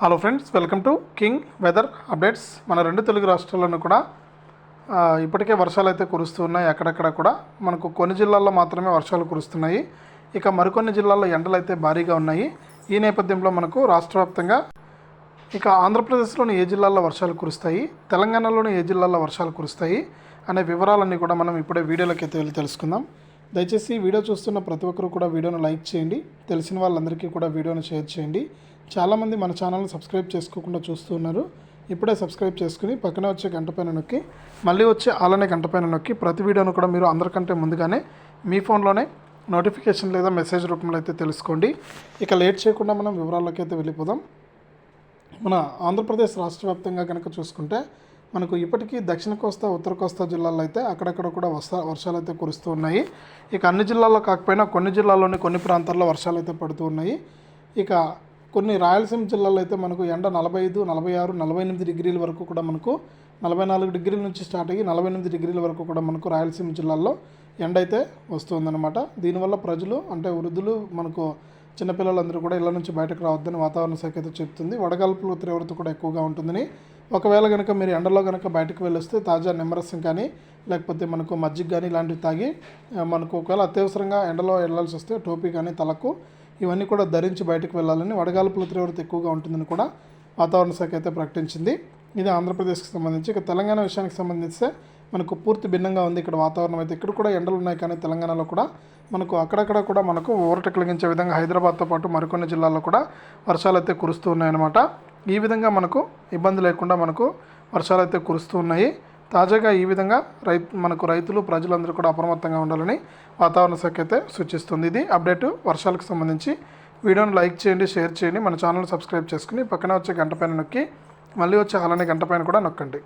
Hello friends, welcome to king weather updates. మన రెండు తెలుగు రాష్ట్రాలను కూడా ఇప్పటికే వర్షాలు అయితే కురుస్తున్నాయి. అక్కడక్కడ కూడా మనకు కొన్ని జిల్లాల్లో మాత్రమే వర్షాలు కురుస్తున్నాయి. ఇక మరికొన్ని జిల్లాల్లో ఎండలు అయితే భారీగా ఉన్నాయి. ఈ నేపథ్యంలో మనకు రాష్ట్ర వ్యాప్తంగా ఇక ఆంధ్రప్రదేశ్లోని ఏ జిల్లాల్లో వర్షాలు కురుస్తాయి, తెలంగాణలోని ఏ జిల్లాల్లో వర్షాలు కురుస్తాయి అనే వివరాలన్నీ కూడా మనం ఇప్పుడే వీడియోలోకి అయితే వెళ్ళి తెలుసుకుందాం. దయచేసి వీడియో చూస్తున్న ప్రతి ఒక్కరు కూడా వీడియోను లైక్ చేయండి. తెలిసిన వాళ్ళందరికీ కూడా వీడియోను షేర్ చేయండి. చాలామంది మన ఛానల్ని సబ్స్క్రైబ్ చేసుకోకుండా చూస్తూ ఉన్నారు. ఇప్పుడే సబ్స్క్రైబ్ చేసుకుని పక్కనే వచ్చే గంట పైన నొక్కి మళ్ళీ వచ్చే ఆలనే గంట పైన నొక్కి ప్రతి వీడియోను కూడా మీరు అందరికంటే ముందుగానే మీ ఫోన్లోనే నోటిఫికేషన్ లేదా మెసేజ్ రూపంలో అయితే తెలుసుకోండి. ఇక లేట్ చేయకుండా మనం వివరాల్లోకి అయితే వెళ్ళిపోదాం. మన ఆంధ్రప్రదేశ్ రాష్ట్ర వ్యాప్తంగా కనుక చూసుకుంటే మనకు ఇప్పటికీ దక్షిణ కోస్తా, ఉత్తర కోస్తా జిల్లాల్లో అయితే అక్కడక్కడ కూడా వర్షాలు అయితే కురుస్తూ ఉన్నాయి. ఇక అన్ని జిల్లాల్లో కాకపోయినా కొన్ని జిల్లాల్లోని కొన్ని ప్రాంతాల్లో వర్షాలు అయితే పడుతూ ఉన్నాయి. ఇక కొన్ని రాయలసీమ జిల్లాలో అయితే మనకు ఎండ 45, 46, 48 డిగ్రీల వరకు కూడా మనకు 44 డిగ్రీల నుంచి స్టార్ట్ అయ్యి 48 డిగ్రీల వరకు కూడా మనకు రాయలసీమ జిల్లాల్లో ఎండ అయితే వస్తుందన్నమాట. దీనివల్ల ప్రజలు అంటే వృద్ధులు, మనకు చిన్నపిల్లలందరూ కూడా ఇళ్ల నుంచి బయటకు రావద్దని వాతావరణ శాఖ అయితే చెప్తుంది. వడగాల్పుల తీవ్రత కూడా ఎక్కువగా ఉంటుందని. ఒకవేళ కనుక మీరు ఎండలో కనుక బయటకు వెళ్ళొస్తే తాజా నిమ్మరసం కానీ లేకపోతే మనకు మజ్జిగ కానీ ఇలాంటివి తాగి మనకు ఒకవేళ అత్యవసరంగా ఎండలో వెళ్ళాల్సి వస్తే టోపీ కానీ తలకు ఇవన్నీ కూడా ధరించి బయటకు వెళ్ళాలని, వడగాల్పుల తీవ్రత ఎక్కువగా ఉంటుందని కూడా వాతావరణ శాఖ అయితే ప్రకటించింది. ఇది ఆంధ్రప్రదేశ్కి సంబంధించి. ఇక తెలంగాణ విషయానికి సంబంధిస్తే మనకు పూర్తి భిన్నంగా ఉంది ఇక్కడ వాతావరణం అయితే. ఇక్కడ కూడా ఎండలు ఉన్నాయి, కానీ తెలంగాణలో కూడా మనకు అక్కడక్కడ కూడా మనకు ఊరట కలిగించే విధంగా హైదరాబాద్తో పాటు మరికొన్ని జిల్లాల్లో కూడా వర్షాలు అయితే కురుస్తూ ఉన్నాయన్నమాట. ఈ విధంగా మనకు ఇబ్బంది లేకుండా మనకు వర్షాలు అయితే కురుస్తూ ఉన్నాయి. తాజాగా ఈ విధంగా మనకు రైతులు, ప్రజలందరూ కూడా అప్రమత్తంగా ఉండాలని వాతావరణ శాఖ అయితే సూచిస్తుంది. ఇది అప్డేట్ వర్షాలకు సంబంధించి. వీడియోను లైక్ చేయండి, షేర్ చేయండి, మన ఛానల్ సబ్స్క్రైబ్ చేసుకుని పక్కన వచ్చే గంట పైన నొక్కి మళ్ళీ వచ్చే అలానే గంట పైన కూడా నొక్కండి.